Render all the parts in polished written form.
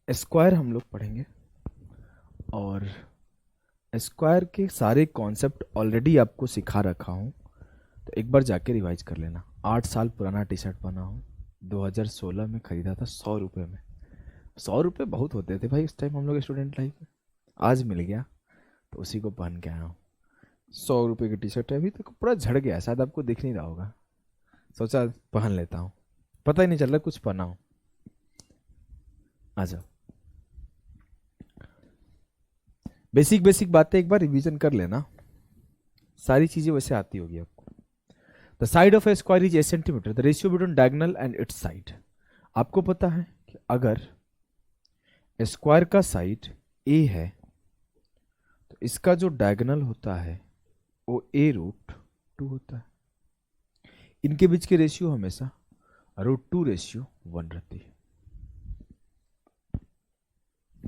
Square हम लोग पढ़ेंगे और स्क्वायर के सारे कॉन्सेप्ट ऑलरेडी आपको सिखा रखा हूँ, तो एक बार जाके रिवाइज कर लेना। 8 साल पुराना टी शर्ट बना हूँ, 2016 में खरीदा था 100 रुपये में। 100 रुपये बहुत होते थे भाई उस टाइम हम लोग स्टूडेंट लाइफ में। आज मिल गया तो उसी को पहन के आया हूँ। 100 रुपये की टी शर्ट है, अभी तो पूरा झड़ गया, शायद आपको दिख नहीं रहा होगा। सोचा पहन लेता हूँ, पता ही नहीं चल रहा कुछ पहना हूँ। आ जाओ, बेसिक बेसिक बातें एक बार रिवीजन कर लेना, सारी चीजें वैसे आती होगी आपको। The side of a square is 8 centimetre, the ratio between diagonal and it's side. आपको पता है कि अगर स्क्वायर का साइड ए है तो इसका जो डायगोनल होता है वो a√2 होता है। इनके बीच की रेशियो हमेशा √2:1 रहती है।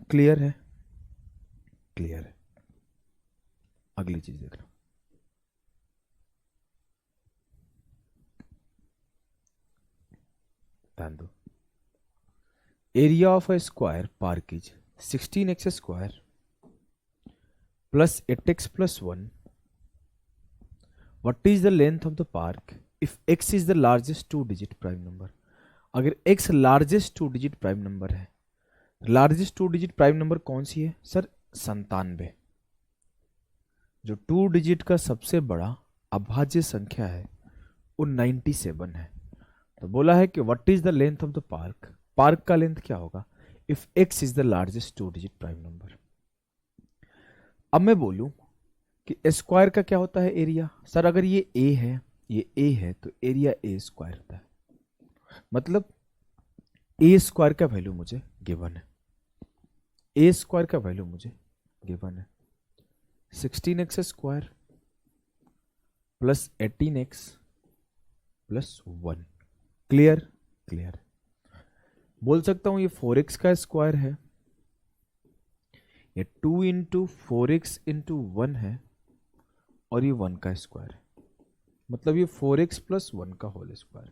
क्लियर है? क्लियर है। अगली चीज देख लो। ध्यान दो, area of a square park is 16x square plus 8x plus 1। What is the length of the park if x is the largest 2 digit prime number? अगर x largest 2 digit prime number है, largest 2 digit prime number कौन सी है sir? 97। जो 2 digit का सबसे बड़ा अभाज्य संख्या है वो 97 है। तो बोला है कि what is the length of the park, park का लेंथ क्या होगा if x is the largest 2 digit prime number. अब मैं बोलूं कि स्क्वायर का क्या होता है एरिया, सर अगर ये a है, ये a है तो एरिया a स्क्वायर होता है। मतलब a स्क्वायर का वैल्यू मुझे गिवन है, a स्क्वायर का वैल्यू मुझे गिवन है 16x square plus 18x plus 1। Clear? Clear. बोल सकता हूं ये 4x का स्क्वायर है, ये 2 इंटू 4x इंटू 1 है और ये 1 का स्क्वायर है। मतलब ये 4x प्लस 1 का होल स्क्वायर।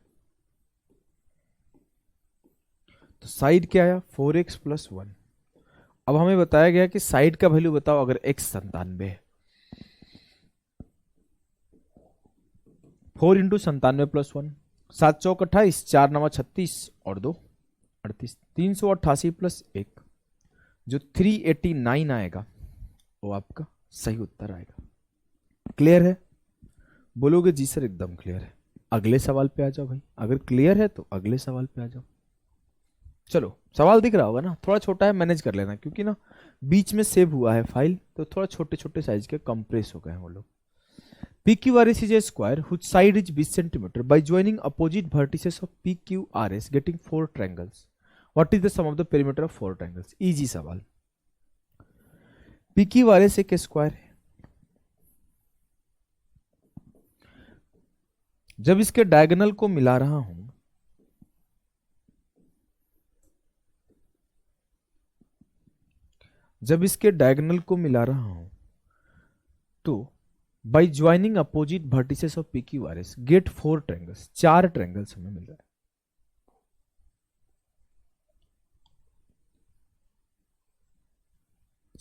तो साइड क्या आया? 4x plus 1। अब हमें बताया गया कि साइड का वैल्यू बताओ अगर x 97 है। 4 इंटू 97 प्लस 1, 7 चौक 28, 4 9 36 और 2 38, 388 प्लस 1, जो 389 आएगा वो आपका सही उत्तर आएगा। क्लियर है? बोलोगे जी सर एकदम क्लियर है। अगले सवाल पे आ जाओ भाई, अगर क्लियर है तो अगले सवाल पे आ जाओ। चलो सवाल दिख रहा होगा ना, थोड़ा छोटा है, मैनेज कर लेना, क्योंकि ना बीच में सेव हुआ है फाइल तो थोड़ा छोटे छोटे साइज के कंप्रेस हो गए हैं वो लोग। PQRS is a square whose side is 20 centimeter. By joining opposite vertices of PQRS, getting 4 triangles. What is the sum of the perimeter of 4 triangles? Easy सवाल। PQRS एक स्क्वायर है, जब इसके डायगोनल को मिला रहा हूं तो by joining opposite vertices of PQRS get 4 triangles, 4 triangles हमें मिल रहा है।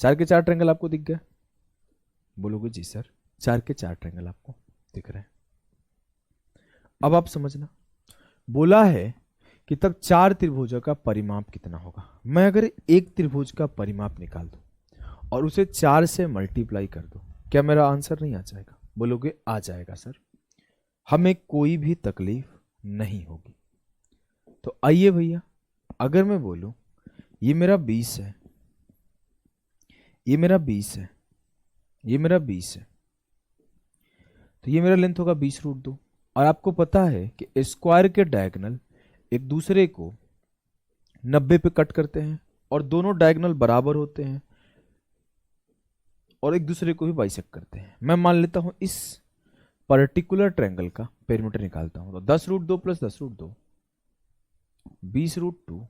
चार के चार ट्रायंगल आपको दिख गया? बोलोगे जी सर 4 के 4 ट्रायंगल आपको दिख रहे हैं। अब आप समझना, बोला है कि तब 4 त्रिभुजों का परिमाप कितना होगा। मैं अगर एक त्रिभुज का परिमाप निकाल दूं और उसे 4 से मल्टीप्लाई कर दूं, क्या मेरा आंसर नहीं आ जाएगा? बोलोगे आ जाएगा सर, हमें कोई भी तकलीफ नहीं होगी। तो आइए भैया, अगर मैं बोलूं ये मेरा 20 है, ये मेरा 20 है, ये मेरा 20 है, तो ये मेरा लेंथ होगा 20√2। और आपको पता है कि स्क्वायर के डायगोनल एक दूसरे को 90 पे कट करते हैं और दोनों डायगोनल बराबर होते हैं और एक दूसरे को भी बाइसेक्ट करते हैं। मैं मान लेता हूं इस पर्टिकुलर ट्रायंगल का पेरीमीटर निकालता हूं, तो 10√2 प्लस 10√2 20√2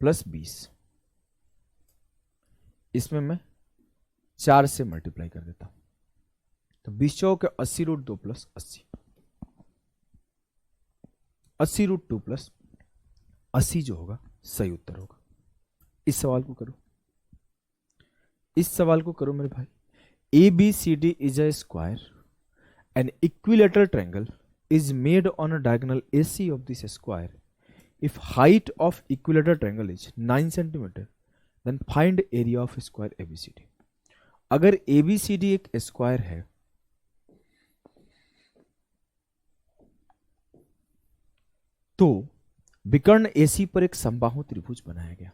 प्लस 20, इसमें मैं 4 से मल्टीप्लाई कर देता हूं, तो 20 चौक 80√2 प्लस 80, 80√2 प्लस 80 जो होगा सही उत्तर होगा। इस सवाल को करो, इस सवाल को करो मेरे भाई। A B C D is a square, an equilateral triangle is made on a diagonal AC of this square. If height of equilateral triangle is 9 cm, then find area of square ABCD. अगर ABCD एक square है तो विकर्ण AC पर एक समबाहु त्रिभुज बनाया गया।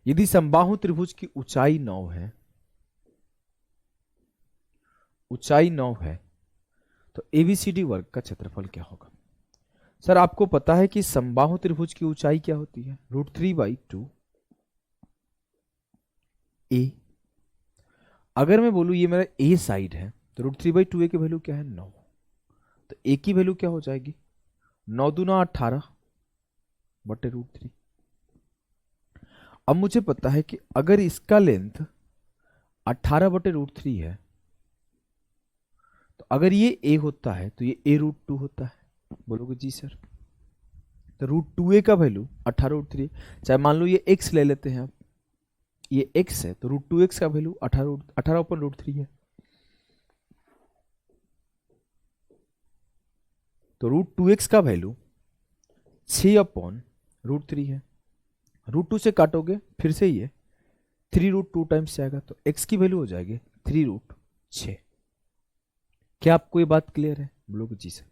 यदि समबाहु त्रिभुज की ऊंचाई 9 है, ऊंचाई 9 है, तो ABCD वर्ग का क्षेत्रफल क्या होगा? सर आपको पता है कि समबाहु त्रिभुज की ऊंचाई क्या होती है? √3/2 A। अगर मैं बोलूं ये मेरा A साइड है तो √3/2 A की वैल्यू क्या है? 9। तो A की वैल्यू क्या हो जाएगी? 9 दूना 18 बटे √3। अब मुझे पता है कि अगर इसका लेंथ 18 बटे √3 है तो अगर ये A होता है तो ये A√2 होता है। बोलोगे जी सर, तो √2A का वैल्यू 18√3, चाहे मान लो ये x ले लेते हैं आप, ये x है तो √2x का वैल्यू 18/√3 है। तो √2x का वैल्यू 6/√3 है। √2 से काटोगे फिर से ये 3√2 टाइम्स जाएगा तो x की वैल्यू हो जाएगी 3√6। क्या आपको ये बात क्लियर है? बोलोगे जी सर।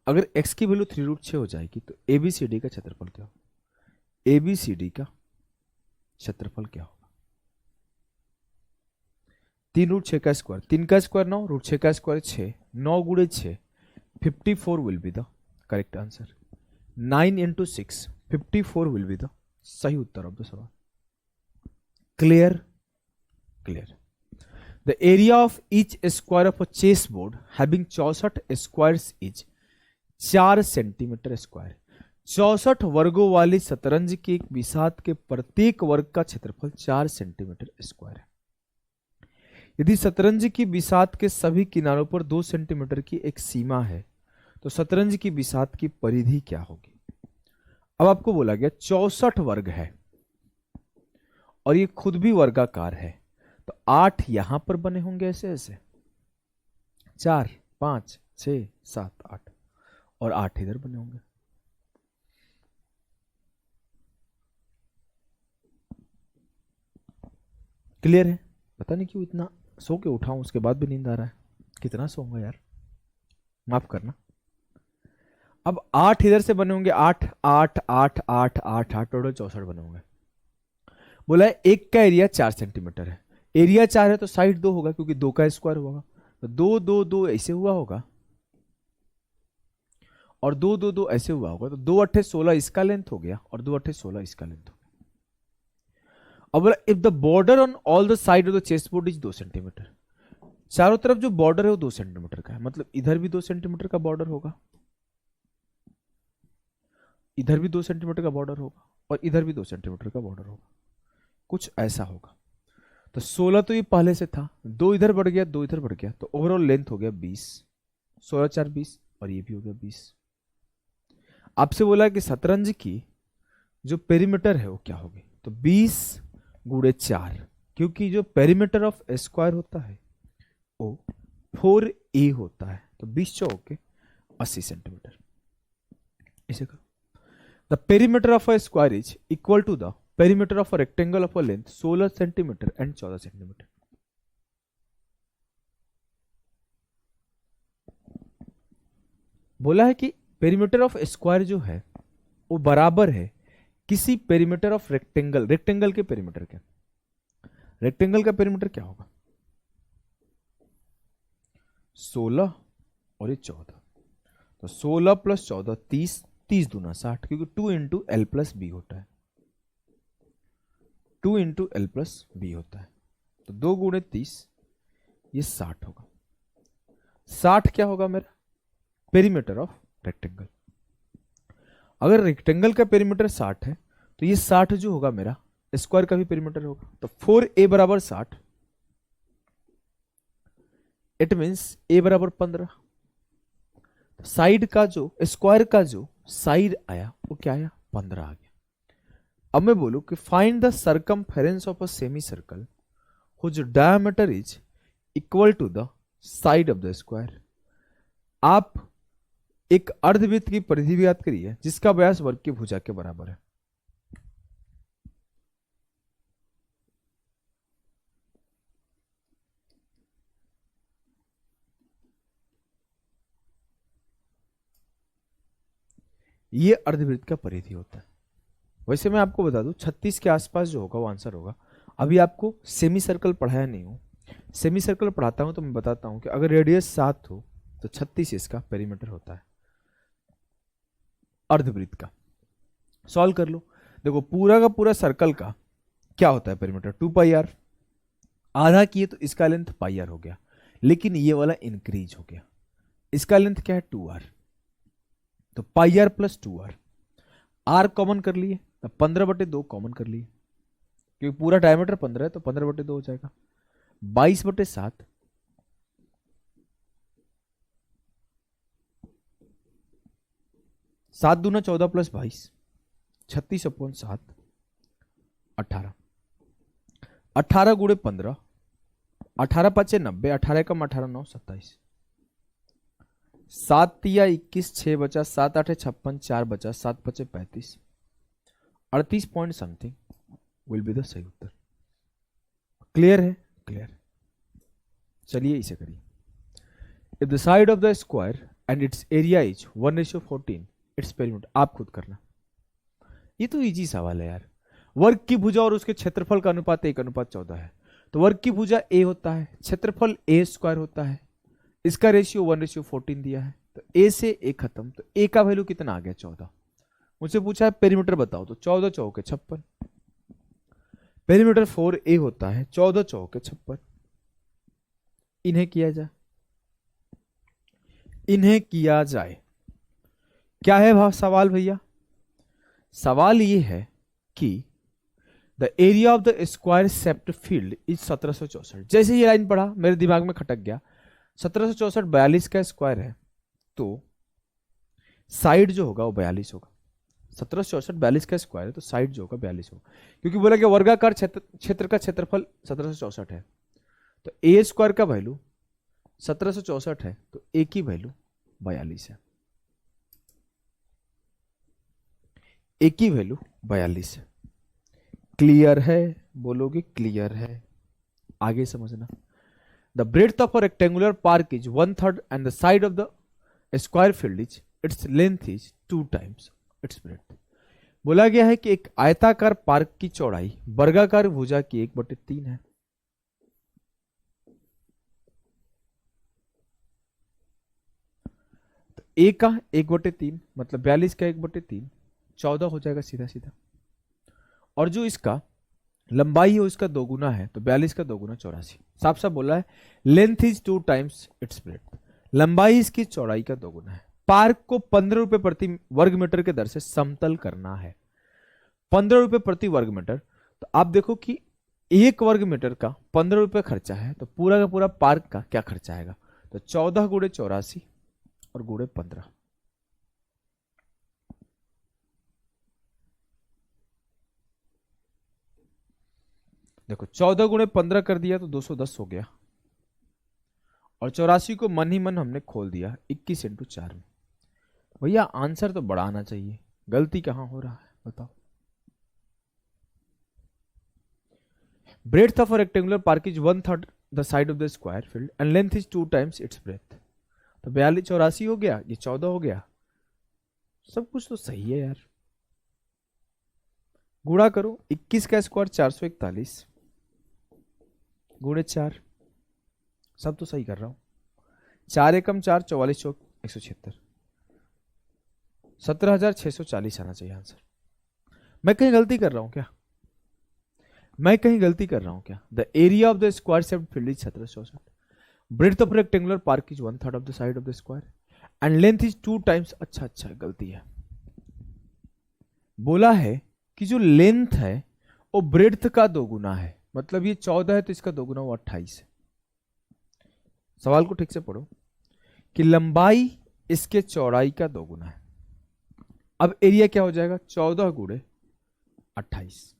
अगर x की वैल्यू 3√6 हो जाएगी तो ABCD का क्षेत्रफल क्या होगा? ABCD का क्षेत्रफल क्या होगा? 3√6 का स्क्वायर, 3 का स्क्वायर 9, √6 का स्क्वायर 6, 9 गुणे 6 54 will be the correct answer. 9 × 6 54 will be the सही उत्तर ऑफ द सवाल। Clear? Clear. The area of each square of a chess board having 64 squares is 4 centimetre square. 64 वर्गों वाली शतरंज के एक बिसात के प्रत्येक वर्ग का क्षेत्रफल 4 सेंटीमीटर स्क्वायर है। यदि शतरंज की बिसात के सभी किनारों पर 2 सेंटीमीटर की एक सीमा है तो शतरंज की बिसात की परिधि क्या होगी? अब आपको बोला गया 64 वर्ग है और ये खुद भी वर्गाकार है, तो 8 यहां पर बने होंगे ऐसे ऐसे, 4 5 6 7 8 और 8 इधर बने होंगे। क्लियर है? पता नहीं क्यों इतना सो के उठाऊं उसके बाद भी नींद आ रहा है। कितना सोऊंगा यार, माफ करना। अब 8 इधर से बने होंगे, 8 8 8 8 8 8 टोटल 64 बने होंगे। बोला है एक का एरिया 4 सेंटीमीटर है, एरिया 4 है तो साइड 2 होगा क्योंकि 2 का स्क्वायर होगा, तो 2 2 2 ऐसे हुआ होगा और 2 2 2 ऐसे हुआ होगा, तो 2 8 16 इसका लेंथ हो गया और 2 8 16 इसका लेंथ हो गया। अब बोला if the border on all the side of the chess board is 2 centimetre, चारों तरफ जो बॉर्डर है वो 2 सेंटीमीटर का है, मतलब इधर भी 2 सेंटीमीटर का बॉर्डर होगा, इधर भी 2 सेंटीमीटर का बॉर्डर होगा और इधर भी 2 सेंटीमीटर का बॉर्डर होगा, कुछ ऐसा होगा। तो 16 तो ये पहले से था, 2 इधर बढ़ गया 2 इधर बढ़ गया, तो ओवरऑल लेंथ हो गया 20, 16 4 20 और ये भी हो गया 20। आपसे बोला कि शतरंज की जो पेरीमीटर है वो क्या होगी, तो 20 गुणे 4, क्योंकि जो पेरीमीटर ऑफ स्क्वायर होता है वो 4A होता है, तो 20 चौके 80 सेंटीमीटर। इसे करो the perimeter of a square is equal to the perimeter of a rectangle of a length 16 centimetre and 14 centimetre. बोला है कि पेरीमीटर ऑफ स्क्वायर जो है वो बराबर है किसी पेरीमीटर ऑफ रेक्टेंगल, रेक्टेंगल के पेरीमीटर के। रेक्टेंगल का पेरीमीटर क्या होगा? 16 और ये 14, तो 16 + 14 30, 30 दूना 60, क्योंकि 2 × L + B होता है, 2 × L + B होता है, तो 2 गुणे 30 ये 60 होगा। 60 क्या होगा मेरा? Perimeter of rectangle. अगर रेक्टेंगल का पेरीमीटर 60 है तो ये 60 जो होगा मेरा स्क्वायर का भी पेरीमीटर होगा, तो 4A = 60, it means A = 15। Side का जो स्क्वायर का जो साइड आया वो क्या आया 15 आ गया। अब मैं बोलूं कि find the circumference of a semi circle whose diameter is equal to the side of the square. आप एक अर्धवृत्त की परिधि याद करिए जिसका व्यास वर्ग की भुजा के बराबर है। ये अर्धवृत्त का परिधि होता है। वैसे मैं आपको बता दूं 36 के आसपास जो होगा वो आंसर होगा। अभी आपको सेमी सर्कल पढ़ाया नहीं हूं, सेमी सर्कल पढ़ाता हूं तो मैं बताता हूं कि अगर रेडियस 7 हो तो 36 इसका पेरीमीटर होता है अर्धवृत्त का। सॉल्व कर लो। देखो पूरा का पूरा सर्कल का क्या होता है पेरीमीटर 2 पाई आर। आधा किए तो इसका लेंथ पाई आर हो गया, लेकिन ये वाला इंक्रीज हो गया। इसका लेंथ क्या है 2r, तो pi r plus 2r। R common कर लिए, 15/2 कॉमन कर लिए क्योंकि पूरा डायमीटर 15 है तो 15/2 हो जाएगा। 22/7 7 दूना 14 प्लस 22 36/7 18। 18 गुणे 15 18 5 90 18 कम 18 9 27 7 तिया 21 6 बचा 7 8 56 4 बचा 7 5 35 38 point something will be the सही उत्तर। क्लियर है? क्लियर। चलिए इसे करिए। If the side of the square and it's area is 1:14 its perimeter. आप खुद करना, ये तो इजी सवाल है यार। वर्ग की भुजा और उसके क्षेत्रफल का अनुपात 1:14 है, तो वर्ग की भुजा a होता है, क्षेत्रफल a स्क्वायर होता है, इसका रेशियो 1:14 दिया है, तो a से a खत्म, तो a का वैल्यू कितना आ गया 14। मुझसे पूछा है पेरीमीटर बताओ, तो 14 चौके 56। पेरीमीटर 4a होता है, 14 चौके 56। इन्हें किया जाए, इन्हें किया जाए। क्या है सवाल भैया? सवाल ये है कि the area of the square shaped field is 1764। जैसे ये लाइन पढ़ा मेरे दिमाग में खटक गया। 1764 42 का स्क्वायर है, तो साइड जो होगा वो 42 होगा। 1764 42 का स्क्वायर है तो साइड जो होगा 42 होगा, क्योंकि बोला कि वर्गाकार क्षेत्र का क्षेत्रफल 1764 है, तो ए स्क्वायर का वैल्यू 1764 है, तो ए की वैल्यू 42 है। ए की वैल्यू 42 है। क्लियर है? बोलोगे क्लियर है। आगे समझना। The breadth of a rectangular park is 1/3 and the side of the square field is its length is 2 times it's breadth. बोला गया है कि एक आयताकार पार्क की चौड़ाई वर्गाकार भुजा की 1/3 है। तो ए का 1/3 मतलब 42 का 1/3 14 हो जाएगा सीधा सीधा। और जो इसका लंबाई है उसका 2 गुना है, तो 42 का 2 गुना 84। साफ साफ बोला है length is 2 times it's breadth. लंबाई इसकी चौड़ाई का 2 गुना है। पार्क को 15 रुपए प्रति वर्ग मीटर के दर से समतल करना है। 15 रुपए प्रति वर्ग मीटर, तो आप देखो कि 1 वर्ग मीटर का 15 रुपए खर्चा है, तो पूरा का पूरा पार्क का क्या खर्चा आएगा? तो 14 गुणे 84 और गुणे 15। देखो 14 गुणे 15 कर दिया तो 210 हो गया, और 84 को मन ही मन हमने खोल दिया 21 × 4 में। भैया आंसर तो बड़ा आना चाहिए, गलती कहां हो रहा है बताओ। Breadth of a rectangular park is 1/3 the side of the square field and length is 2 times it's breadth. तो 42 84 हो गया, ये 14 हो गया। सब कुछ तो सही है यार। गुणा करो 21 का स्क्वायर 441 गुणे 4, सब तो सही कर रहा हूं। 4 एकम 4 44 चौक 176 17,640 आना चाहिए आंसर। मैं कहीं गलती कर रहा हूं क्या? मैं कहीं गलती कर रहा हूं क्या? The area of the square shaped field is 1764। Breadth of rectangular park is 1/3 of the side of the square and length is 2 times। अच्छा गलती है। बोला है कि जो लेंथ है वो ब्रेड्थ का 2 गुना है, मतलब ये 14 है तो इसका 2 गुना वो 28 है। सवाल को ठीक से पढ़ो कि लंबाई इसके चौड़ाई का 2 गुना है। अब एरिया क्या हो जाएगा, 14 गुणे 28।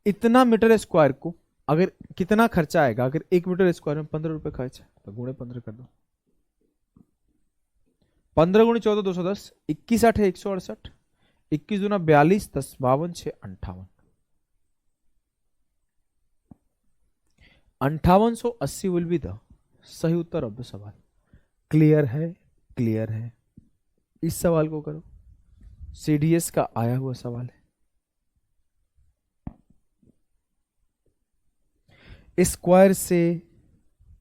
इतना मीटर स्क्वायर को अगर कितना खर्चा आएगा, अगर 1 मीटर स्क्वायर में 15 रुपए खर्च है तो गुणे 15 कर दो। 15 गुणे 14 210, 21 8 है 168, 21 दूना 42, 10 52 6 58, 5880 विल बी द सही उत्तर ऑफ द सवाल। क्लियर है, क्लियर है। इस सवाल को करो, सीडीएस का आया हुआ सवाल है। स्क्वायर से,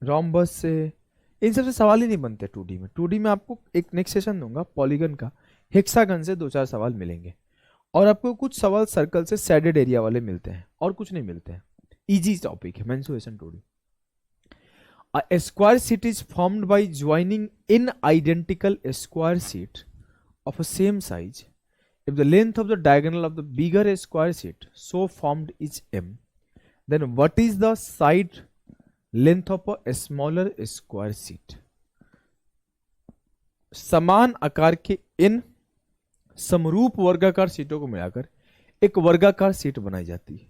रोम्बस से, इन सबसे सवाल ही नहीं बनते 2D में। 2D में आपको एक नेक्स्ट सेशन दूंगा पॉलीगन का, हेक्सागन से 2-4 सवाल मिलेंगे, और आपको कुछ सवाल सर्कल से शेडेड एरिया वाले मिलते हैं, और कुछ नहीं मिलते हैं। इजी टॉपिक है mensuration 2D। A square sheet is formed by joining in identical square sheet of a same size. If the length of the diagonal of the bigger square sheet so formed is m, then what is the side length of a smaller square sheet? समान आकार के इन समरूप वर्गाकार शीटों को मिलाकर एक वर्गाकार sheet बनाई जाती है।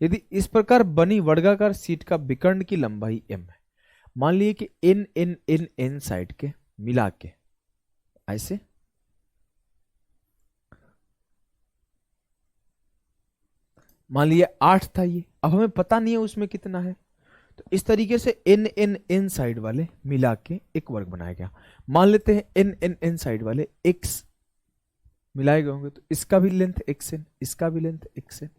यदि इस प्रकार बनी वर्गाकार शीट का विकर्ण की लंबाई m है, मान लीजिए कि n n n n side के मिला के ऐसे, मान लीजिए 8 था ये, अब हमें पता नहीं है उसमें कितना है, तो इस तरीके से n n n साइड वाले मिला के एक वर्ग बनाया गया। मान लेते हैं n n n साइड वाले x मिलाए गए होंगे, तो इसका भी लेंथ xn, इसका भी लेंथ xn,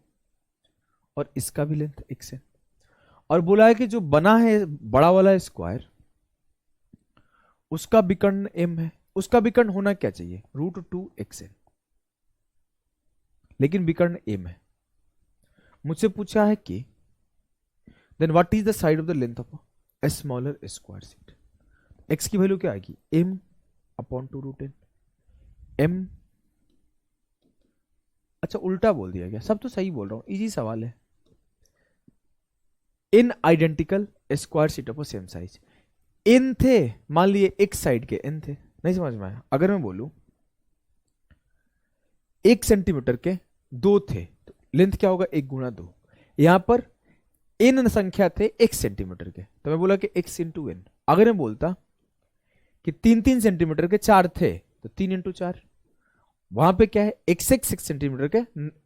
और इसका भी लेंथ xn, और बोला है कि जो बना है बड़ा वाला स्क्वायर उसका विकर्ण m है। उसका विकर्ण होना क्या चाहिए, √2xn, लेकिन विकर्ण m है। मुझसे पूछा है कि then what is the side of the length of a smaller square sheet. x की वैल्यू क्या आएगी, m अपॉन 2√n। m, अच्छा उल्टा बोल दिया गया, सब तो सही बोल रहा हूं, इजी सवाल है। In identical square sheet of same size, इन थे, मान लिए एक साइड के इन थे, नहीं समझ में आया। अगर मैं बोलूं 1 सेंटीमीटर के 2 थे, तो लेंथ क्या होगा, 1 गुणा 2। यहां पर इन संख्या थे 1 सेंटीमीटर के, तो मैं बोला कि x इंटू एन। अगर मैं बोलता कि 3-3 सेंटीमीटर के 4 थे, तो 3 इंटू 4, वहां पे क्या है, x सेंटीमीटर के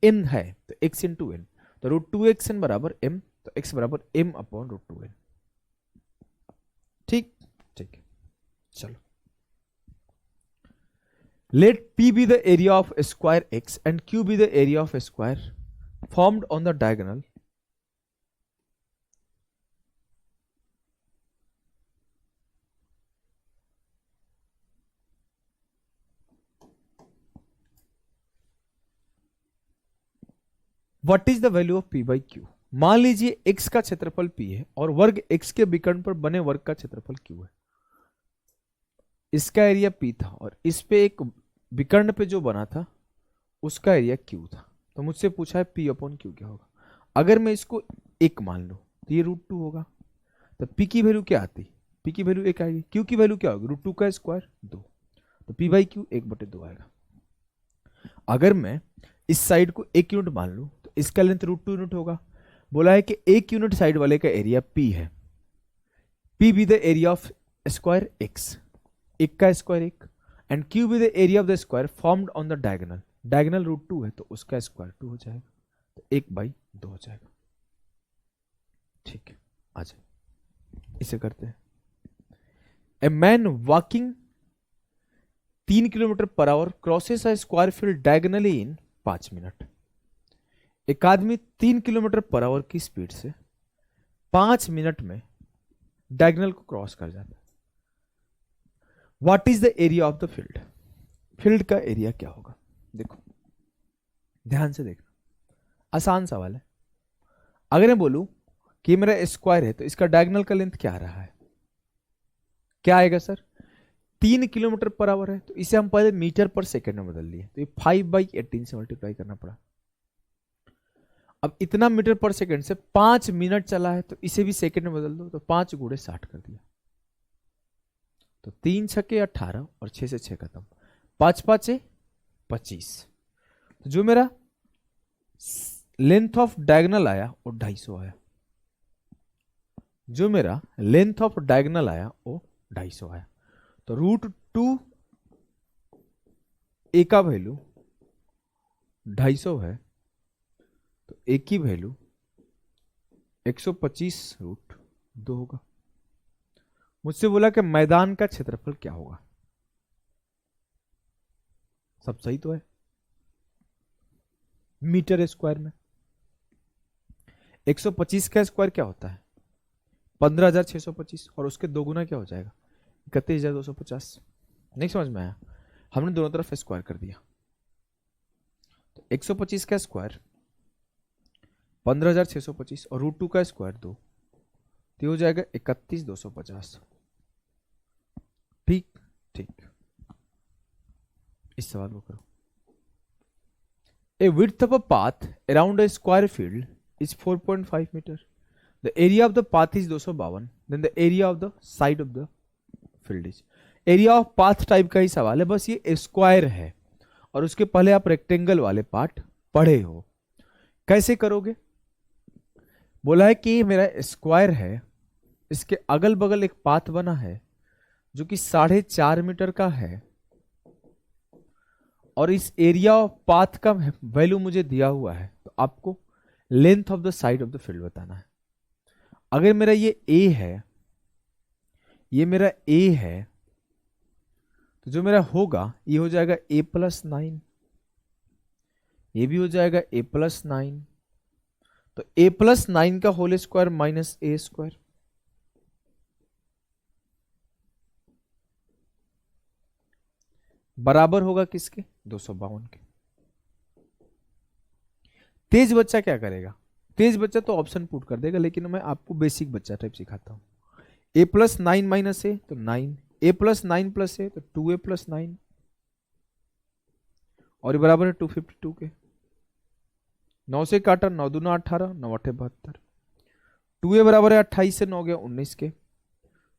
n है, तो x इंटू एन, तो √2xn बराबर m, तो x बराबर m अपॉन √2n। ठीक ठीक, चलो। Let p be the area of square x and q be the area of square formed on the diagonal what is the value of p by q। मान लीजिए x का क्षेत्रफल p है और वर्ग x के विकर्ण पर बने वर्ग का क्षेत्रफल q है। इसका एरिया p था और इस पे एक विकर्ण पे जो बना था उसका एरिया q था। तो मुझसे पूछा है p अपॉन q क्या होगा। अगर मैं इसको 1 मान लूं तो ये √2 होगा, तो p की वैल्यू क्या आती, p की वैल्यू 1 आएगी। q की वैल्यू क्या होगी, √2 का स्क्वायर 2, तो p बाई q 1/2 आएगा। अगर मैं इस साइड को 1 यूनिट मान लूं तो इसका लेंथ √2 यूनिट होगा। बोला है कि 1 यूनिट साइड वाले का एरिया p है, p be the area of square x, 1 का square 1, and q be the area of the square formed on the diagonal. Diagonal √2 है तो उसका स्क्वायर 2 हो जाएगा, तो 1/2 हो जाएगा। ठीक है, आ जाए इसे करते हैं। A man walking 3 kilometre per hour crosses a square field diagonally in 5 minute. एक आदमी 3 किलोमीटर पर आवर की स्पीड से 5 मिनट में डायगोनल को क्रॉस कर जाता है। What is the area of the field. Field का एरिया क्या होगा, देखो ध्यान से देखना, आसान सवाल है। अगर मैं बोलूं कि मेरा स्क्वायर है तो इसका डायगोनल का लेंथ क्या आ रहा है, क्या आएगा सर, 3 किलोमीटर पर आवर है, तो इसे हम पहले मीटर पर सेकेंड में बदल लिए, तो ये 5/18 से मल्टीप्लाई करना पड़ा। अब इतना मीटर पर सेकेंड से 5 मिनट चला है, तो इसे भी सेकेंड में बदल दो, तो 5 गुणे 60 कर दिया, तो 3 छक्के 18 और 6 से 6 खत्म, 5 5 25। तो जो मेरा लेंथ ऑफ डायगोनल आया वो 250 आया। जो मेरा लेंथ ऑफ डायगोनल आया वो 250 आया। तो √2 ए का वैल्यू 250 है, तो ए की वैल्यू 125√2 होगा। मुझसे बोला कि मैदान का क्षेत्रफल क्या होगा। सब सही तो है। मीटर स्क्वायर में 125 का स्क्वायर क्या होता है 15,625, और उसके दो गुना क्या हो जाएगा 31,250। नहीं समझ में आया? हमने दोनों तरफ स्क्वायर कर दिया। तो 125 का स्क्वायर 15,625 और √2 का स्क्वायर 2, तो हो जाएगा 31,250। ठीक ठीक। इस सवाल को करो। A width of a path around a square field is 4.5 meter. The area of the path is 252. Then the area of the side of the field is. Area of path type का ही सवाल है, बस ये square है और उसके पहले आप रेक्टेंगल वाले पार्ट पढ़े हो। कैसे करोगे? बोला है कि मेरा स्क्वायर है, इसके अगल बगल एक पाथ बना है जो कि 4.5 मीटर का है, और इस एरिया ऑफ पाथ का वैल्यू मुझे दिया हुआ है, तो आपको length of the side of the field बताना है। अगर मेरा ये ए है, ये मेरा ए है, तो जो मेरा होगा ये हो जाएगा a+9, ये भी हो जाएगा a+9, तो a+9 का whole square minus a square. बराबर होगा किसके? 252 के। तेज बच्चा क्या करेगा? तेज बच्चा तो ऑप्शन पुट कर देगा, लेकिन मैं आपको बेसिक बच्चा टाइप सिखाता हूं। a+9 माइनस ए तो 9, a+9 प्लस ए तो 2a+9, और ये बराबर है 252 के। 9 से काटा, 9 दूना 18, 9 8 72। 2a बराबर है 28 से 9 गया 19 के,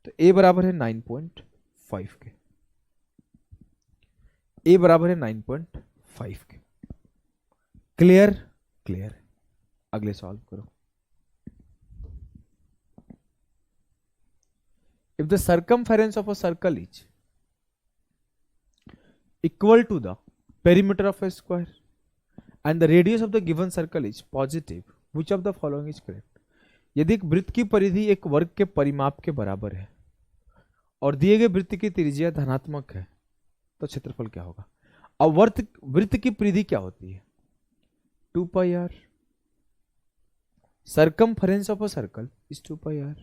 तो a बराबर है 9.5 के। a बराबर है 9.5 के। क्लियर? क्लियर। अगले सॉल्व करो। If the circumference of a circle is equal to the perimeter of a square and the radius of the given circle is positive, which of the following is correct? यदि एक वृत्त की परिधि एक वर्ग के परिमाप के बराबर है और दिए गए वृत्त की त्रिज्या धनात्मक है, तो क्षेत्रफल क्या होगा? अब वृत्त की परिधि क्या होती है? 2πr। Circumference of a circle is 2πr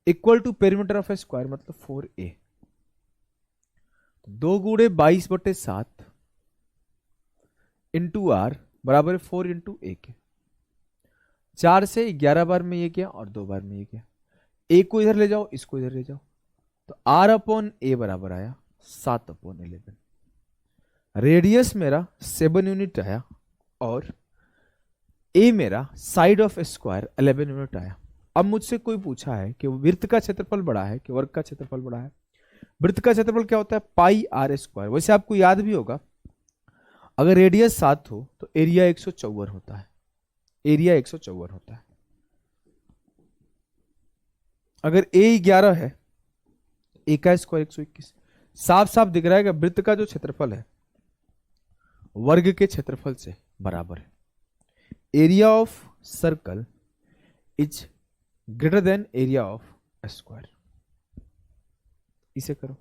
equal to perimeter of a square मतलब 4a। 2 गुणे 22/7 इंटू आर बराबर है 4 इंटू ए के। 4 से 11 बार में ये गया और 2 बार में ये गया। ए को इधर ले जाओ, इसको इधर ले जाओ, तो r/a बराबर आया 7/11। रेडियस मेरा 7 यूनिट आया और ए मेरा साइड ऑफ स्क्वायर 11 यूनिट आया। अब मुझसे कोई पूछा है कि वृत्त का क्षेत्रफल बड़ा है कि वर्ग का क्षेत्रफल बड़ा है। वृत्त का क्षेत्रफल क्या होता है? πr²। वैसे आपको याद भी होगा, अगर रेडियस 7 हो तो एरिया 154 होता है। एरिया 154 होता है। अगर a 11 है, a का स्क्वायर 121। साफ साफ दिख रहा है कि वृत्त का जो क्षेत्रफल है वर्ग के क्षेत्रफल से बराबर है। Area of circle is greater than area of square. इसे करो।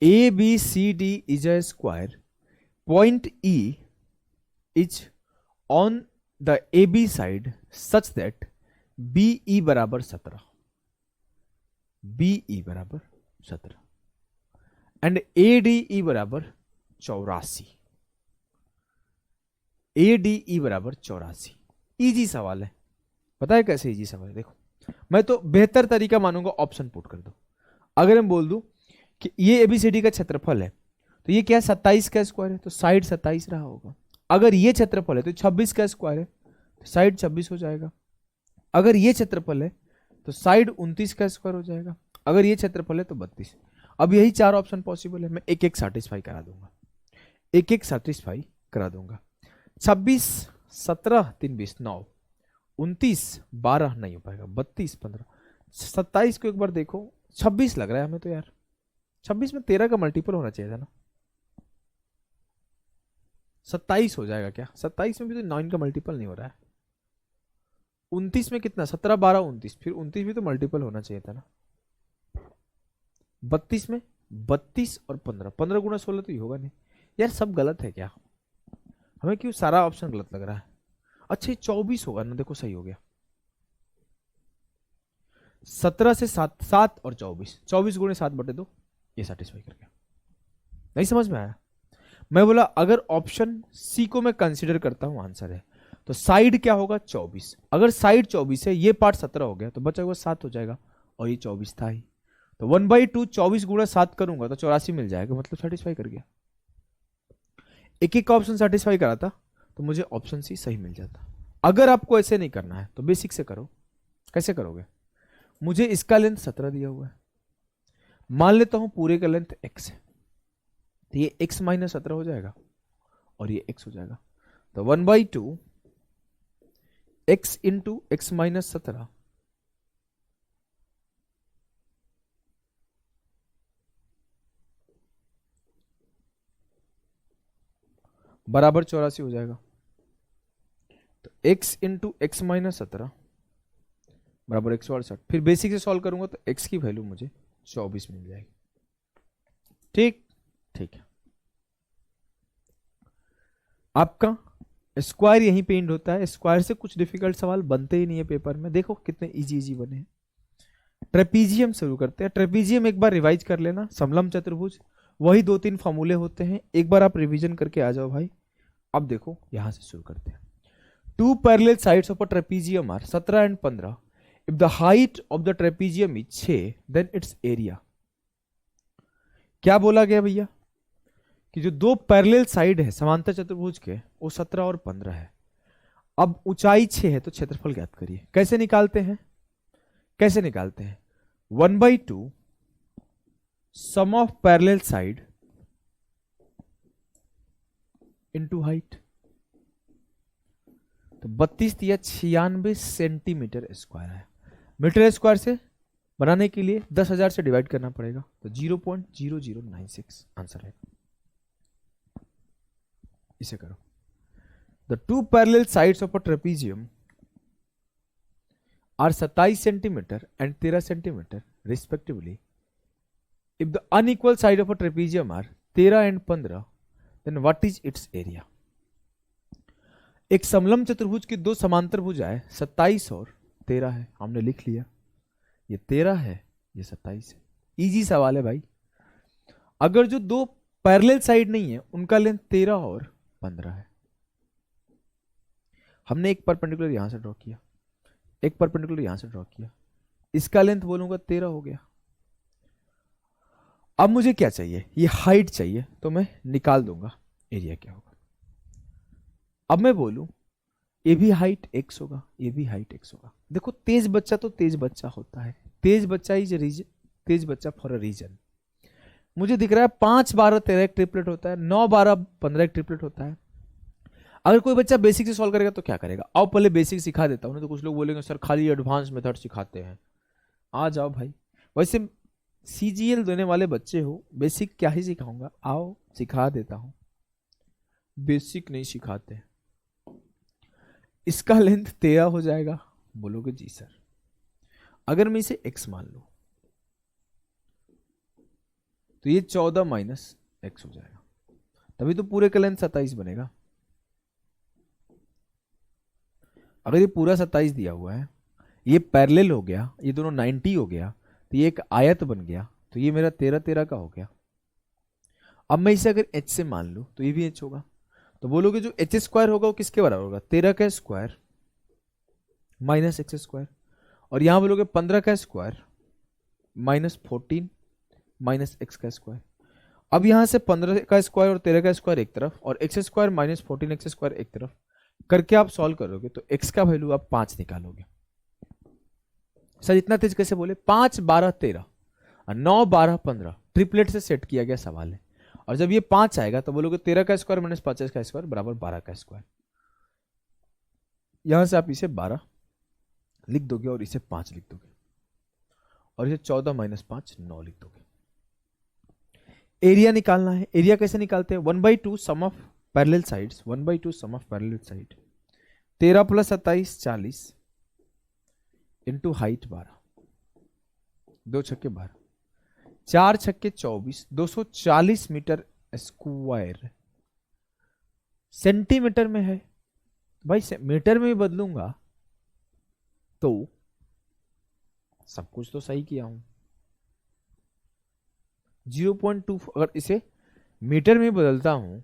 ABCD is a square, point E is on the AB side such that BE बराबर 17। BE बराबर 17 एंड ADE बराबर 84। ADE बराबर 84। इजी सवाल है। पता है कैसे इजी सवाल है? देखो, मैं तो बेहतर तरीका मानूंगा ऑप्शन पुट कर दो। अगर मैं बोल दूं कि ये ABCD का क्षेत्रफल है, तो ये क्या है? 27 का स्क्वायर है, तो साइड 27 रहा होगा। अगर ये क्षेत्रफल है तो 26 का स्क्वायर है, तो साइड 26 हो जाएगा। अगर ये क्षेत्रफल है तो साइड 29 का स्क्वायर हो जाएगा। अगर ये क्षेत्रफल है तो 32। अब यही चार ऑप्शन पॉसिबल है, मैं एक एक सेटिस्फाई करा दूंगा, एक एक सेटिस्फाई करा दूंगा। 26 17 3 20 9 29 12 नहीं हो पाएगा, 32 15 27 को एक बार देखो, 26 लग रहा है हमें तो यार, 26 में 13 का मल्टीपल होना चाहिए था ना, 27 हो जाएगा क्या? 27 में भी तो 9 का मल्टीपल नहीं हो रहा है। 29 में कितना? 17 12 29, फिर 29 भी तो मल्टीपल होना चाहिए था ना। 32 में 32 और 15, 15 गुना 16 तो ये होगा नहीं यार, सब गलत है क्या? हमें क्यों सारा ऑप्शन गलत लग रहा है? अच्छा 24 होगा ना, देखो सही हो गया। 17 से 7 7 और 24, 24 गुणे 7 बटे 2, ये सेटिस्फाई कर गया। नहीं समझ में आया? मैं बोला अगर ऑप्शन सी को मैं कंसीडर करता हूं आंसर है, तो साइड क्या होगा? 24। अगर साइड 24 है, ये पार्ट 17 हो गया, तो बचा हुआ 7 हो जाएगा, और ये 24 था ही, तो 1/2 24 गुणा 7 करूंगा तो 84 मिल जाएगा, मतलब सेटिस्फाई कर गया। एक एक का ऑप्शन सेटिस्फाई करा था तो मुझे ऑप्शन सी सही मिल जाता। अगर आपको ऐसे नहीं करना है तो बेसिक से करो। कैसे करोगे? मुझे इसका लेंथ 17 दिया हुआ है, मान लेता हूं पूरे का लेंथ x है, तो ये x माइनस 17 हो जाएगा और ये x हो जाएगा, तो 1/2 x इंटू एक्स माइनस 17 बराबर 84 हो जाएगा। तो x इंटू एक्स माइनस 17 बराबर 168। फिर बेसिक से सॉल्व करूंगा तो x की वैल्यू मुझे 24 मिल जाएगी। ठीक ठीक है, आपका स्क्वायर यहीं पे एंड होता है। स्क्वायर से कुछ डिफिकल्ट सवाल बनते ही नहीं है पेपर में, देखो कितने इजी इजी बने हैं। ट्रेपीजियम शुरू करते हैं। ट्रेपीजियम एक बार रिवाइज कर लेना, समलम चतुर्भुज वही 2-3 फॉर्मूले होते हैं, एक बार आप रिवीजन करके आ जाओ भाई। अब देखो यहां से शुरू करते हैं। Two parallel sides of a trapezium are 17 and 15। If the height of the trapezium is 6 then its area. क्या बोला गया भैया कि जो दो पैरेलल साइड है समांतर चतुर्भुज के वो 17 और 15 है। अब ऊंचाई 6 है तो क्षेत्रफल ज्ञात करिए। कैसे निकालते हैं? कैसे निकालते हैं? 1/2 sum of parallel side into height. तो 32 या 96 सेंटीमीटर स्क्वायर है। मीटर स्क्वायर से बनाने के लिए 10,000 से डिवाइड करना पड़ेगा, तो 0.0096 आंसर है। इसे करो। The two parallel sides of a trapezium are 27 centimetre and 13 centimetre respectively. If the unequal side of a trapezium are 13 and 15 then what is its area. एक समलम चतुर्भुज की दो समांतर भुजाएं 27 और 13 है, हमने लिख लिया। ये 13 है, ये 27 है। इजी सवाल है भाई। अगर जो दो पैरेलल साइड नहीं है उनका लेंथ 13 और 15 है। हमने एक परपेंडिकुलर यहां से ड्रॉ किया, एक परपेंडिकुलर यहां से ड्रॉ किया, इसका लेंथ बोलूंगा 13 हो गया। अब मुझे क्या चाहिए? ये हाइट चाहिए, तो मैं निकाल दूंगा एरिया क्या होगा। अब मैं बोलूं ये भी हाइट x होगा, ये भी हाइट x होगा। देखो तेज बच्चा तो तेज बच्चा होता है, तेज बच्चा इज रीजन, तेज बच्चा फॉर अ रीजन। मुझे दिख रहा है 5 12 13 एक ट्रिपलेट होता है, 9 12 15 एक ट्रिपलेट होता है। अगर कोई बच्चा बेसिक से सॉल्व करेगा तो क्या करेगा? आओ पहले बेसिक सिखा देता हूं, नहीं तो कुछ लोग बोलेंगे सर खाली एडवांस मेथड सिखाते हैं। आ जाओ भाई, वैसे CGL देने वाले बच्चे हो, बेसिक क्या ही सिखाऊंगा, आओ सिखा देता हूं। बेसिक नहीं सिखाते। इसका लेंथ 13 हो जाएगा, बोलोगे जी सर। अगर मैं इसे x मान लूं तो ये 14 माइनस x हो जाएगा, तभी तो पूरे का लेंथ 27 बनेगा। अगर ये पूरा 27 दिया हुआ है, ये पैरेलल हो गया, ये दोनों 90 हो गया, तो ये एक आयत बन गया, तो ये मेरा 13 13 का हो गया। अब मैं इसे अगर h से मान लूं तो ये भी h होगा, तो बोलोगे जो h स्क्वायर होगा वो किसके बराबर होगा? 13 का स्क्वायर माइनस x स्क्वायर, और यहां बोलोगे 15 का स्क्वायर माइनस 14 माइनस x का स्क्वायर। अब यहां से 15 का स्क्वायर और 13 का स्क्वायर एक तरफ, और x square minus 14x square एक तरफ करके आप सॉल्व करोगे तो x का वैल्यू आप 5 निकालोगे। सर इतना तेज कैसे बोले? 5 12 13 और 9 12 15 ट्रिपलेट से सेट किया गया सवाल है। और जब ये 5 आएगा तो बोलोगे 13 का स्क्वायर माइनस 50 का स्क्वायर बराबर 12 का स्क्वायर। यहां से आप इसे 12 लिख दोगे और इसे 5 लिख दोगे और इसे 14 माइनस 5 9 लिख दोगे। एरिया निकालना है। एरिया कैसे निकालते हैं? 1/2 sum of parallel sides, 1/2 sum of parallel side, 13 + 27 40 into height 12, 2 छक्के 12, 4 छक्के 24, 240 मीटर स्क्वायर। सेंटीमीटर में है भाई, मीटर में भी बदलूंगा तो सब कुछ तो सही किया हूं। 0.2 अगर इसे मीटर में बदलता हूं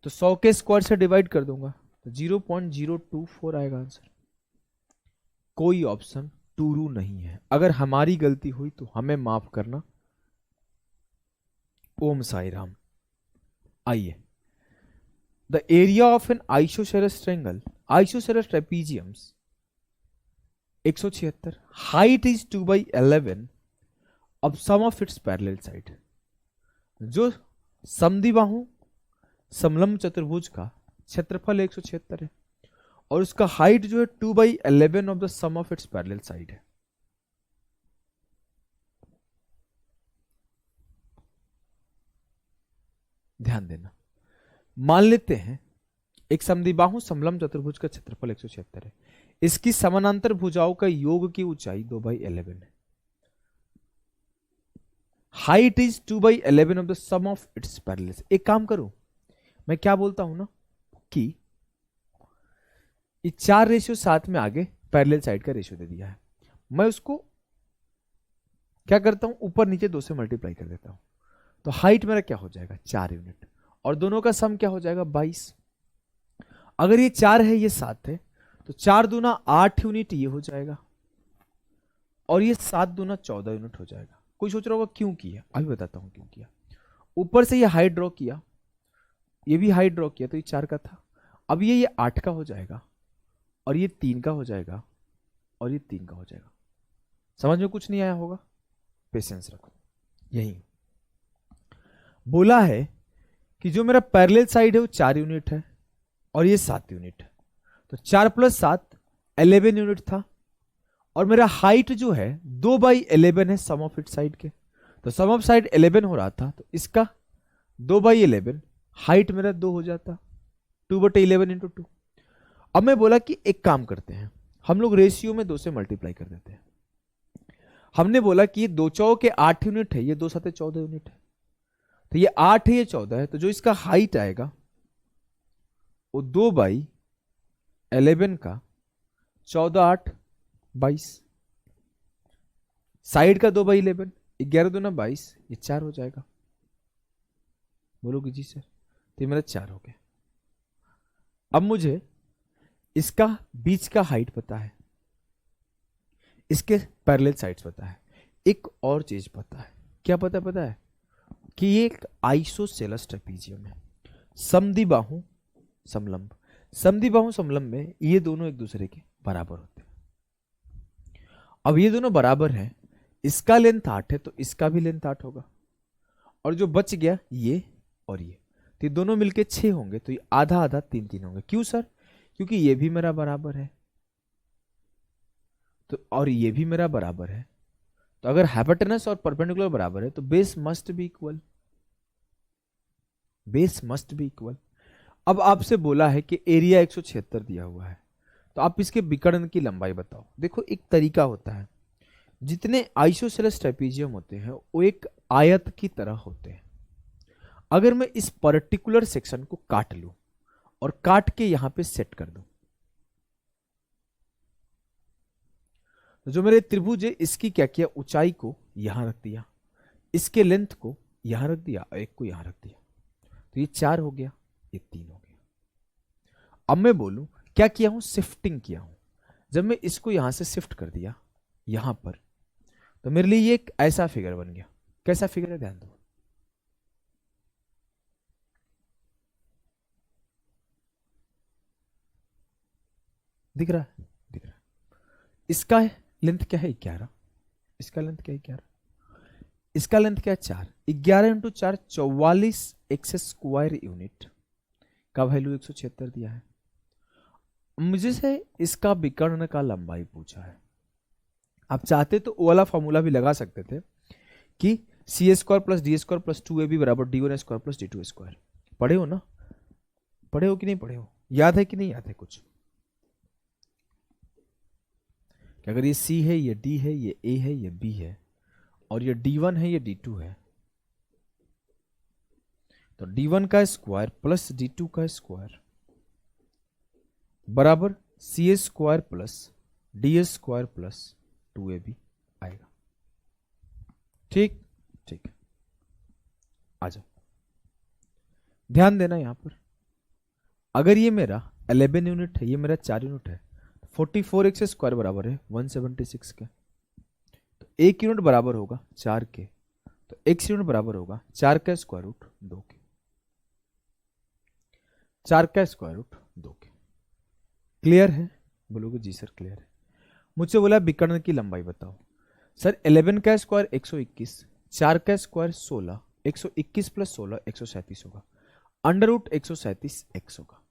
तो 100 के स्क्वायर से डिवाइड कर दूंगा तो 0.024 आएगा आंसर। कोई ऑप्शन टूरू नहीं है। अगर हमारी गलती हुई तो हमें माफ करना। ओम साई राम। आइए, the area of an isosceles triangle, isosceles trapeziums 176, height is 2/11 अब sum of its parallel side. जो समद्विबाहु समलंब चतुर्भुज का क्षेत्रफल 176 है और उसका हाइट जो है 2/11 of the sum of its parallel side है। ध्यान देना, मान लेते हैं एक समद्विबाहु समलंब चतुर्भुज का क्षेत्रफल 176 है, इसकी समानांतर भुजाओं का योग की ऊंचाई 2/11 है, height is 2/11 of the sum of its parallel. एक काम करो, मैं क्या बोलता हूं ना कि ये 4:7 में आगे पैरेलल साइड का रेशियो दे दिया है, मैं उसको क्या करता हूं ऊपर नीचे 2 से मल्टीप्लाई कर देता हूं तो हाइट मेरा क्या हो जाएगा 4 यूनिट और दोनों का सम क्या हो जाएगा 22। अगर ये 4 है ये 7 है तो 4 दूना 8 यूनिट ये हो जाएगा और ये 7 दूना 14 यूनिट हो जाएगा। कोई सोच रहा होगा क्यों किया, अभी बताता हूं क्यों किया। ऊपर से ये हाइट ड्रॉ किया, ये भी हाइट ड्रॉ किया तो ये 4 का था, अब ये 8 का हो जाएगा और ये 3 का हो जाएगा और ये 3 का हो जाएगा। समझ में कुछ नहीं आया होगा, पेशेंस रखो। यही बोला है कि जो मेरा पैरेलल साइड है वो 4 यूनिट है और ये 7 यूनिट है, तो 4 + 7 11 यूनिट था और मेरा हाइट जो है 2/11 है सम ऑफ इट साइड के, तो सम ऑफ साइड 11 हो रहा था तो इसका 2/11 हाइट मेरा 2 हो जाता, 2/11 × 2। अब मैं बोला कि एक काम करते हैं, हम लोग रेशियो में 2 से मल्टीप्लाई कर देते हैं। हमने बोला कि ये 2 चौके 8 यूनिट है, ये 2 7 14 यूनिट है, तो ये 8 है ये 14 है, तो जो इसका हाइट आएगा वो 2/11 का 14 8 22, साइड का 2/11 11 दूना 22, ये 4 हो जाएगा। बोलोगे जी सर, तो ये मेरा 4 हो गया। अब मुझे इसका बीच का हाइट पता है, इसके पैरेलल साइड्स पता है, एक और चीज पता है। क्या पता है कि ये एक आइसोसेलेस ट्रेपीजियम है, समद्विबाहु समलंब। समद्विबाहु समलंब में ये दोनों एक दूसरे के बराबर होते हैं। अब ये दोनों बराबर हैं, इसका लेंथ 8 है तो इसका भी लेंथ 8 होगा और जो बच गया ये और ये, तो ये दोनों मिलके 6 होंगे, तो ये आधा आधा 3 3 होंगे। क्यों सर? क्योंकि ये भी मेरा बराबर है तो और ये भी मेरा बराबर है, तो अगर हाइपोटेनस और परपेंडिकुलर बराबर है तो base must be equal, base must be equal. अब आपसे बोला है कि एरिया 176 दिया हुआ है, तो आप इसके विकर्ण की लंबाई बताओ। देखो एक तरीका होता है, जितने आइसोसेलेस ट्रेपीजियम होते हैं वो एक आयत की तरह होते हैं। अगर मैं इस पर्टिकुलर सेक्शन को काट लूं और काट के यहां पे सेट कर दूं, तो जो मेरे त्रिभुज है इसकी क्या किया, ऊंचाई को यहां रख दिया, इसके लेंथ को यहां रख दिया और एक को यहां रख दिया, तो ये 4 हो गया, ये 3 हो गया। अब मैं बोलूं क्या किया हूं, शिफ्टिंग किया हूं। जब मैं इसको यहां से शिफ्ट कर दिया यहां पर, तो मेरे लिए ये एक ऐसा फिगर बन गया। कैसा फिगर है, ध्यान दो। दिख रहा है? दिख रहा है। इसका लेंथ क्या है 11, इसका लेंथ क्या है 11, इसका लेंथ क्या है 4, 11 इंटू 4 44 एक्स स्क्वायर यूनिट का वैल्यू 176 दिया है। मुझे से इसका विकर्ण का लंबाई पूछा है। आप चाहते तो वो वाला फॉर्मूला भी लगा सकते थे कि C square plus D square plus 2ab बराबर d1 square plus d2 square. पढ़े हो ना, पढ़े हो कि नहीं पढ़े हो, याद है कि नहीं याद है कुछ? कि अगर ये c है, ये d है, ये a है, ये b है और ये d1 है, ये d2 है, तो d1 का स्क्वायर प्लस d2 का स्क्वायर बराबर C square plus D square plus 2ab आएगा। ठीक ठीक, आ जाओ, ध्यान देना यहां पर। अगर ये मेरा 11 यूनिट है, ये मेरा 4 यूनिट है, 44 एक्स स्क्वायर बराबर है 176 के, तो 1 यूनिट बराबर होगा 4 के, तो x यूनिट बराबर होगा 4 का स्क्वायर रूट 2 के, 4 का स्क्वायर रूट 2 के। क्लियर है? बोलोगे जी सर क्लियर है। मुझसे बोला विकर्ण की लंबाई बताओ। सर 11 का स्क्वायर 121, 4 का स्क्वायर 16, 121 प्लस 16 137 होगा, अंडर रूट 137 x होगा,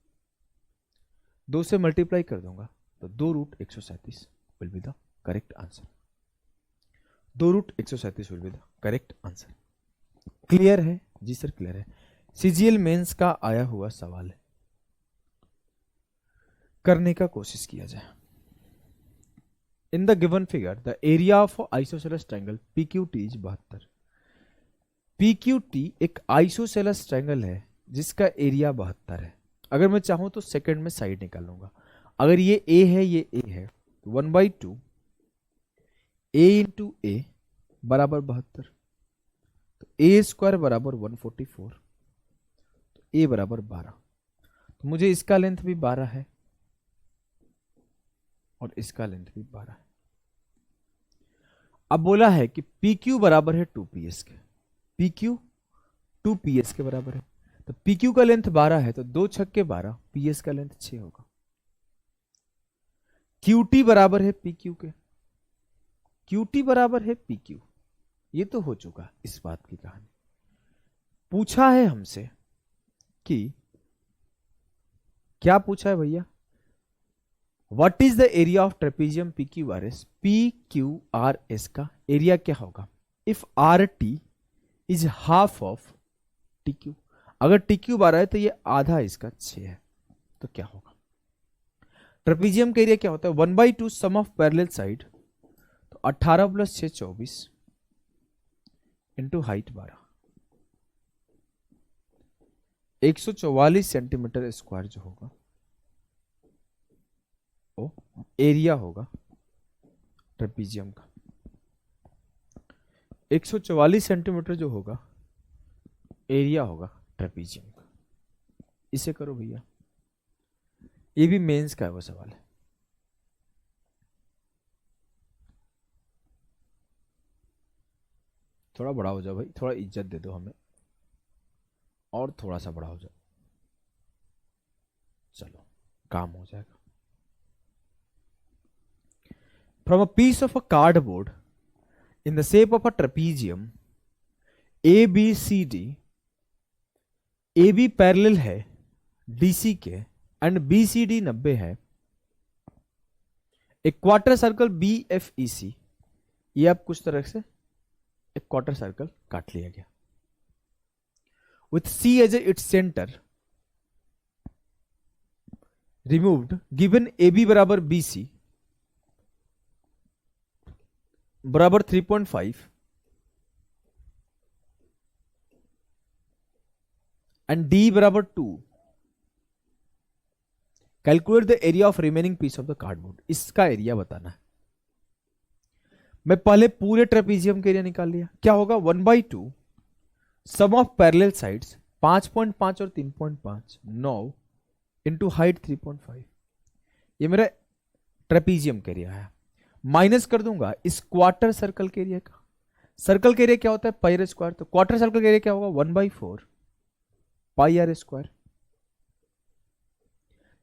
2 से मल्टीप्लाई कर दूंगा तो 2 root 137 will be the correct answer. 2 root 137 will be the correct answer. Clear है? जी सर क्लियर है। सीजीएल मेंस का आया हुआ सवाल है, करने का कोशिश किया जाए। In the given figure the area of isosceles triangle PQT is 72। PQT एक आइसोसेलेस ट्रायंगल है जिसका एरिया 72 है। अगर मैं चाहूं तो सेकंड में साइड निकालूंगा। अगर ये A है, ये A है, तो 1/2 A इंटू A बराबर 72, तो A स्क्वायर बराबर 144, तो A बराबर 12, तो मुझे इसका लेंथ भी 12 है और इसका लेंथ भी 12 है। अब बोला है कि PQ बराबर है 2PS के, PQ 2PS के बराबर है, तो PQ का लेंथ 12 है, तो 2 छक्के 12, PS का लेंथ 6 होगा। QT बराबर है PQ के, QT बराबर है PQ, ये तो हो चुका इस बात की कहानी। पूछा है हमसे कि क्या पूछा है भैया, what is the area of trapezium PQRS। PQRS का एरिया क्या होगा if RT is half of TQ। अगर TQ 12 है तो ये आधा इसका 6 है, तो क्या होगा? ट्रेपीजियम का एरिया क्या होता है 1/2 सम ऑफ पैरेलल साइड, तो 18 plus 6 24 into height 12, 144 centimetre square जो होगा वो एरिया होगा ट्रेपीजियम का। 144 सेंटीमीटर जो होगा एरिया होगा ट्रेपीजियम का। इसे करो भैया, ये भी मेंस का है वो सवाल है। थोड़ा बड़ा हो जाओ भाई, थोड़ा इज्जत दे दो हमें, और थोड़ा सा बड़ा हो जाओ, चलो काम हो जाएगा। From a piece of a cardboard in the shape of a trapezium ABCD, AB parallel है DC के एंड BCD 90 है। एक क्वार्टर सर्कल BFEC, ये आप कुछ तरह से एक क्वार्टर सर्कल काट लिया गया with C as its center removed, given AB बराबर BC बराबर 3.5 एंड D बराबर 2, calculate the area of remaining piece of the cardboard. इसका एरिया बताना है। मैं पहले पूरे ट्रेपीजियम का एरिया निकाल लिया, क्या होगा 1/2 सम ऑफ पैरेलल साइड्स 5.5 और 3.5 9 इंटू हाइट 3.5, ये मेरा ट्रेपीजियम का एरिया है। माइनस कर दूंगा इस क्वार्टर सर्कल के एरिया का। सर्कल का एरिया क्या होता है पाई आर स्क्वायर, तो क्वार्टर सर्कल का एरिया क्या होगा 1/4 पाई आर स्क्वायर,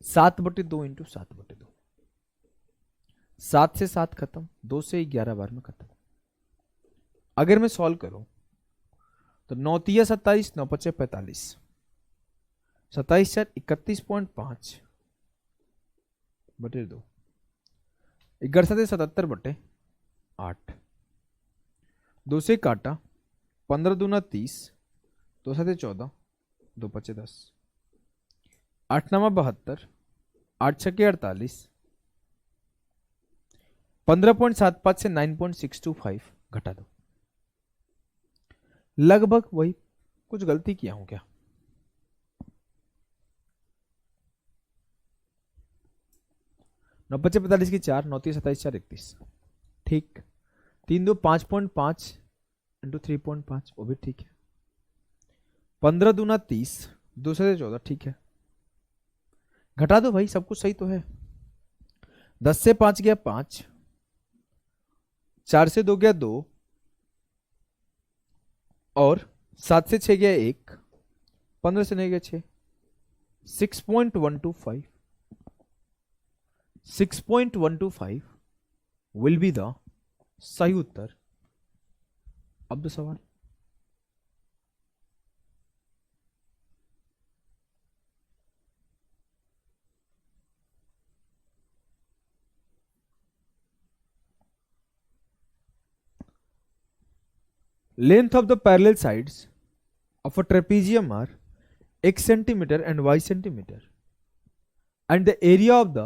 7/2 इंटू 7/2, 7 से 7 खत्म, 2 से 11 बार में खत्म। अगर मैं सॉल्व करूं तो 9 तिया 27, 9 पचे 45, 27 4 31.5 बटे 2, 11 7 77 बटे 8, 2 से काटा, 15 दूना 30, 2 7 14, 2 पचे 10, 8 9 72, 8 6 48, 15.75 से 9.625 घटा दो। लगभग वही, कुछ गलती किया हूं क्या? नौ पच्चीस 45 की 4, 9 27 4 31, ठीक। 3 2 5.5 इंटू 3.5, वो भी ठीक है। 15 दूना 30, 2 से 14, ठीक है। घटा दो भाई, सब कुछ सही तो है। 10 से 5 गया 5, 4 से 2 गया 2, और 7 से 6 गया 1, 15 से 9 गया 6, 6.125, 6.125 विल बी द सही उत्तर। अब दो सवाल। Length of the parallel sides of a trapezium are x centimeter and y centimeter, and the area of the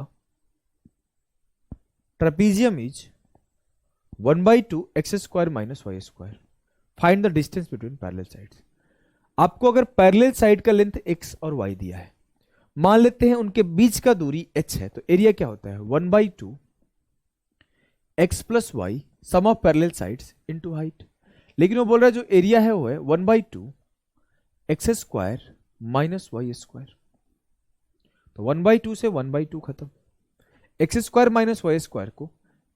trapezium is 1 by 2 x square minus y square. Find the distance between parallel sides. आपको अगर parallel side का length x और y दिया है, मान लेते हैं उनके बीच का दूरी h है, तो एरिया क्या होता है? 1 by 2 x plus Y sum of parallel sides into height. लेकिन वो बोल रहा है जो एरिया है वो है 1 by 2 X square minus Y square. तो 1 by 2 से 1 by 2 खत्म, X square minus Y square को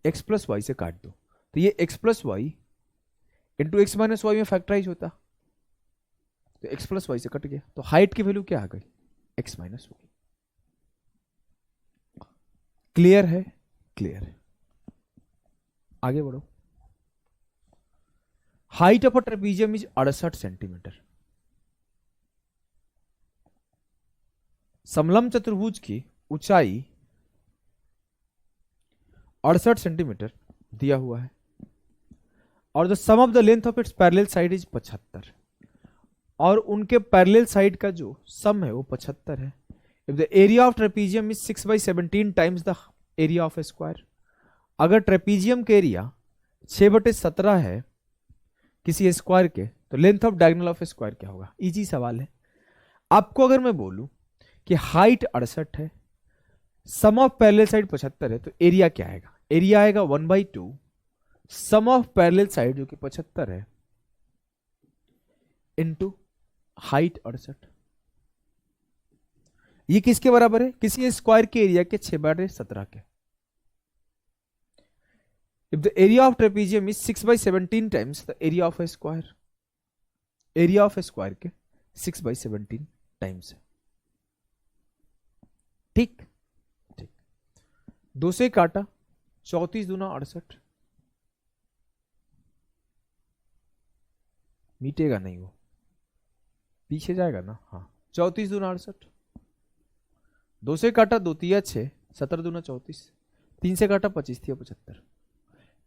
एक्स प्लस वाई से काट दो, तो ये X plus Y into X minus Y में फैक्टराइज होता, तो एक्स प्लस वाई से कट गया। तो हाइट की वैल्यू क्या आ गई? X minus Y. क्लियर है? क्लियर है। आगे बढ़ो। Height of a trapezium is 68 centimetre. समलंब चतुर्भुज की ऊंचाई 68 सेंटीमीटर दिया हुआ है, और the sum of the length of its parallel side is 75, और उनके पैरेलल साइड का जो सम है वो 75 है। If the area of trapezium is 6 by 17 times the area of a square, अगर ट्रेपीजियम के एरिया 6/17 है किसी स्क्वायर के, तो length of diagonal of square क्या होगा? इजी सवाल है। आपको अगर मैं बोलूं कि हाइट 68 है, सम ऑफ पैरेलल साइड 75 है, तो एरिया क्या आएगा? एरिया आएगा 1 by 2 sum of parallel side जो कि 75 है इनटू हाइट 68। ये किसके बराबर है? किसी स्क्वायर के एरिया के 6/17 के। If the area of trapezium is 6 by 17 times the area of a square, area of a square के 6 by 17 टाइम्स है। ठीक ठीक। 2 से काटा, 34 दूना 68, मीटेगा नहीं वो, पीछे जाएगा ना। हाँ, 34 दूना 68, 2 से काटा 2 तिया 6, 17 दूना 34, 3 से काटा 25 तिया 75।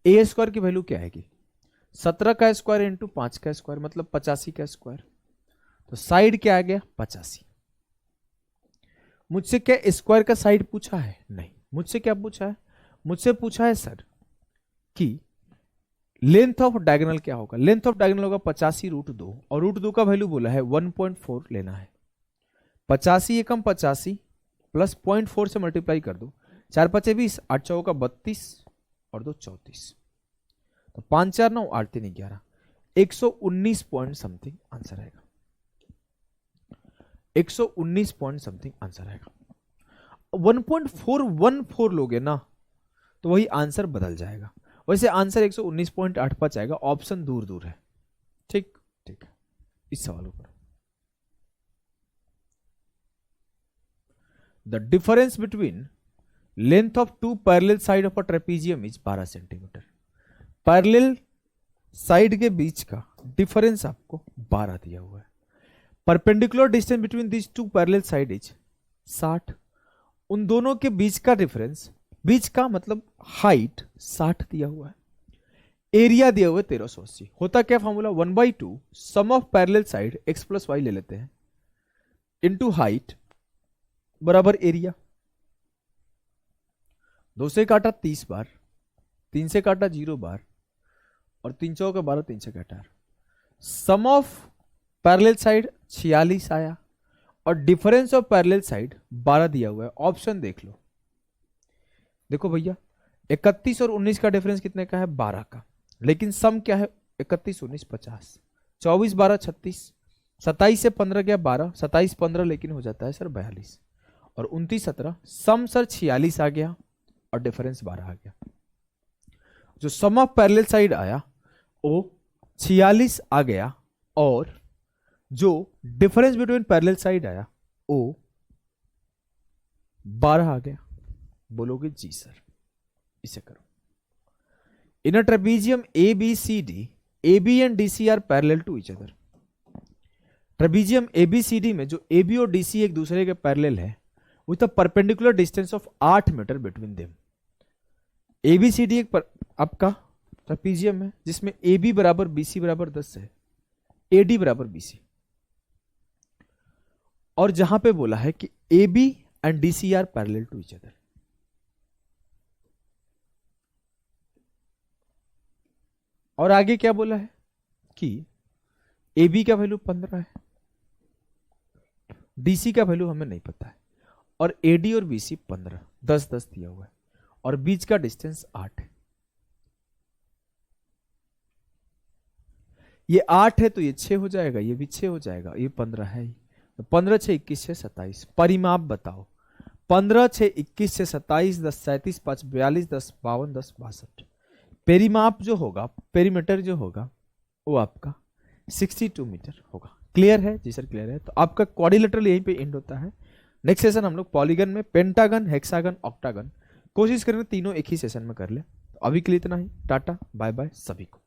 ए स्क्वायर की वैल्यू क्या आएगी? 17 का स्क्वायर इंटू 5 का स्क्वायर मतलब 85 का स्क्वायर। तो साइड क्या आ गया? 85। मुझसे क्या स्क्वायर का साइड पूछा है? नहीं। मुझसे क्या पूछा है? मुझसे पूछा है सर कि लेंथ ऑफ डायगोनल क्या होगा। लेंथ ऑफ डायगोनल होगा 85√2, और √2 का वैल्यू बोला है 1.4 लेना है। 85 एकम 85 प्लस 0.4 से मल्टीप्लाई कर दो, 4 5 20, 8 चौका 32 और 2 34, तो 5 4 9 8 3 11, 119 पॉइंट समथिंग आंसर आएगा। 119 पॉइंट समथिंग आंसर आएगा। 1.414 लोगे ना तो वही आंसर बदल जाएगा। वैसे आंसर 119.85 आएगा, ऑप्शन दूर दूर है। ठीक ठीक है। इस सवालों पर the difference between length of 2 parallel side of a trapezium is 12 centimetre. Parallel side के बीच का डिफरेंस आपको 12 दिया हुआ है। Perpendicular distance between this two parallel side is 60। उन दोनों के बीच का डिफरेंस, बीच का मतलब हाइट 60 दिया हुआ है। एरिया दिया हुआ है 1380। होता क्या formula, 1/2 sum of parallel side x plus Y ले लेते हैं इनटू हाइट बराबर एरिया। 2 से काटा 30 बार, 3 से काटा 0 बार, और 3 चौके 12, 3 से काटा। सम ऑफ पैरेलल साइड 46 आया और डिफरेंस ऑफ पैरेलल साइड 12 दिया हुआ है। ऑप्शन देख लो, देखो भैया 31 और 19 का डिफरेंस कितने का है, 12 का, लेकिन सम क्या है, 31 19 50, 24 12 36, 27 से 15 गया 12, 27 15 लेकिन हो जाता है सर 42, और 29 17, सम सर 46 आ गया और डिफरेंस 12 आ गया। जो सम ऑफ पैरेलल साइड आया वो 46 आ गया और जो डिफरेंस बिटवीन पैरेलल साइड आया वो 12 आ गया। बोलोगे जी सर, इसे करो। In a trapezium ABCD, AB and DC are parallel to each other. Trapezium ABCD में जो AB और DC एक दूसरे के पैरेलल है with a perpendicular distance of 8 metre between them. ABCD एक आपका ट्रेपीजियम है जिसमें AB बराबर BC बराबर 10 है, AD बराबर BC, और जहां पे बोला है कि AB and DC are parallel to each other. और आगे क्या बोला है कि AB का वैल्यू 15 है, DC का वैल्यू हमें नहीं पता है, और AD और BC 15 10 10 दिया हुआ है, और बीच का डिस्टेंस 8 है। ये 8 है तो ये 6 हो जाएगा, ये भी 6 हो जाएगा, ये 15 है ही, तो 15 6 21 6 27। परिमाप बताओ, 15 6 21 6 27, 10 37 5 42, 10 52, 10 62। पेरीमाप जो होगा, पेरीमीटर जो होगा वो आपका 62 मीटर होगा। क्लियर है जी सर, क्लियर है। तो आपका क्वाड्रिलेटरल यहीं पे एंड होता है। नेक्स्ट सेशन हम लोग पॉलीगन में पेंटागन, हेक्सागन, ऑक्टागन कोशिश करेंगे तीनों एक ही सेशन में कर ले। तो अभी के लिए इतना ही, टाटा बाय बाय सभी को।